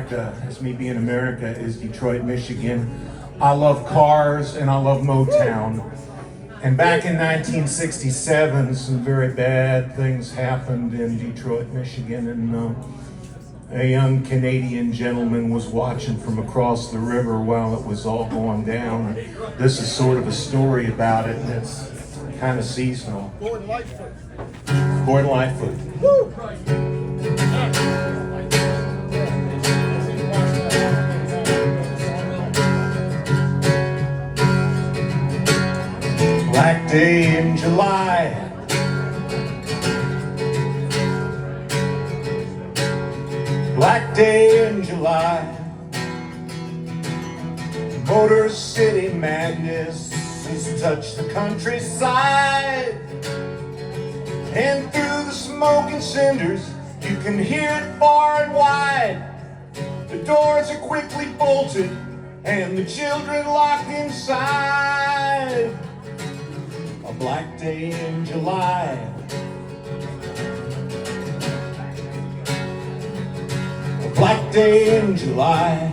As me being America is Detroit, Michigan. I love cars and I love Motown. And back in 1967, some very bad things happened in Detroit, Michigan, and a young Canadian gentleman was watching from across the river while it was all going down. This is sort of a story about it, and it's kind of seasonal. Gordon Lightfoot. Gordon Lightfoot. Woo! Black day in July, black day in July, Motor City madness has touched the countryside, and through the smoke and cinders you can hear it far and wide. The doors are quickly bolted and the children locked inside. A black day in July, a black day in July,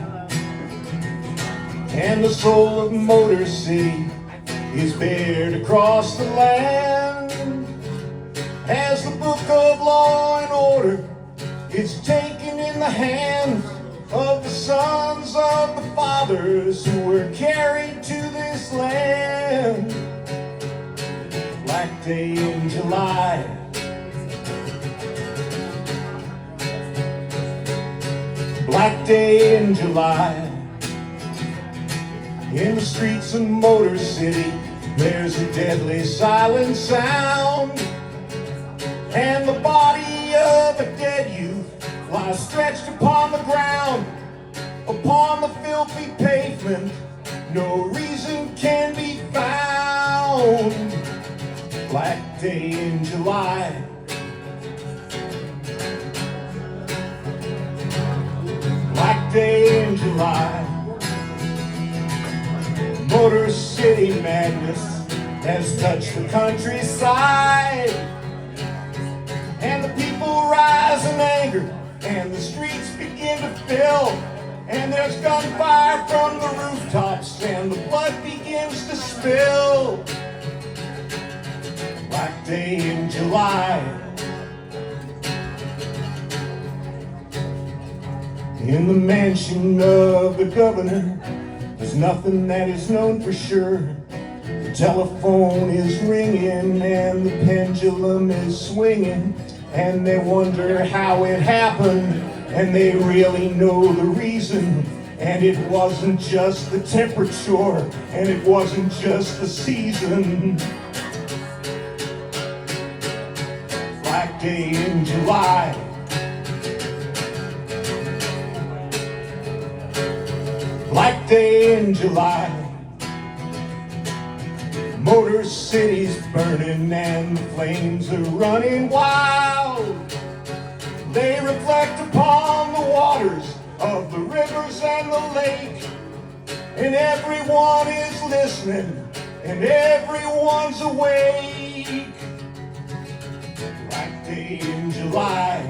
and the soul of Motor City is bared across the land, as the book of law and order is taken in the hands of the sons of the fathers who were carried to this land. Black day in July, black day in July, in the streets of Motor City there's a deadly silent sound, and the body of a dead youth lies stretched upon the ground. Upon the filthy pavement no reason can be found. Black day in July, black day in July, Motor City madness has touched the countryside, and the people rise in anger and the streets begin to fill, and there's gunfire from the rooftops and the blood begins to spill. Black day in July, in the mansion of the governor there's nothing that is known for sure. The telephone is ringing and the pendulum is swinging, and they wonder how it happened, and they really know the reason. And it wasn't just the temperature, and it wasn't just the season. Black day in July, black day in July, Motor City's burning and the flames are running wild. They reflect upon the waters of the rivers and the lake, and everyone is listening and everyone's awake. Black day in July,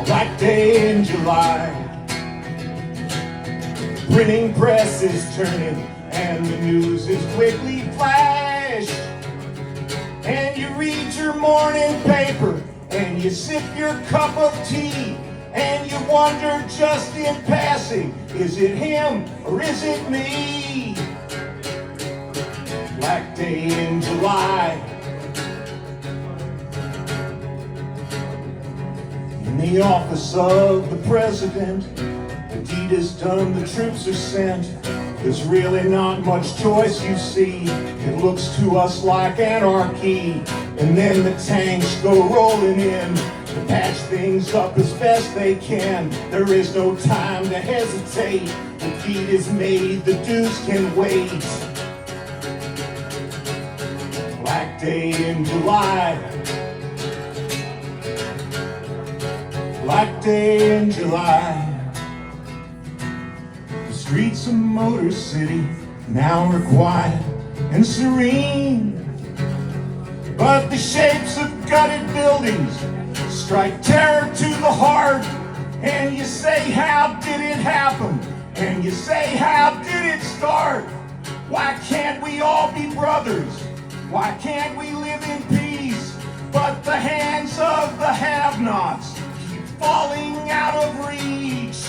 black day in July, printing press is turning and the news is quickly flashed, and you read your morning paper and you sip your cup of tea, and you wonder just in passing, is it him or is it me? Black day in July, in the office of the president, the deed is done, the troops are sent. There's really not much choice, you see. It looks to us like anarchy. And then the tanks go rolling in to patch things up as best they can. There is no time to hesitate. The deed is made, the dues can wait. Black day in July, black day in July, the streets of Motor City now are quiet and serene, but the shapes of gutted buildings strike terror to the heart, and you say, how did it happen? And you say, how did it start? Why can't we all be brothers? Why can't we live in peace? But the hands of the have-nots keep falling out of reach.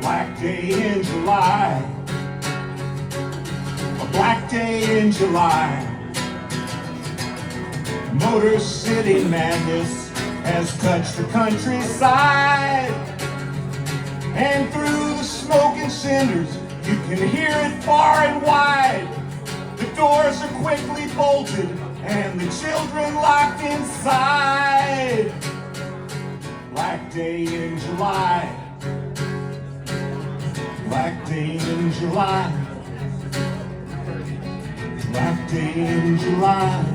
Black day in July, a black day in July. Motor City madness has touched the countryside, and through the smoke and cinders you can hear it far and wide. The doors are quickly bolted and the children locked inside. Black day in July, black day in July, black day in July.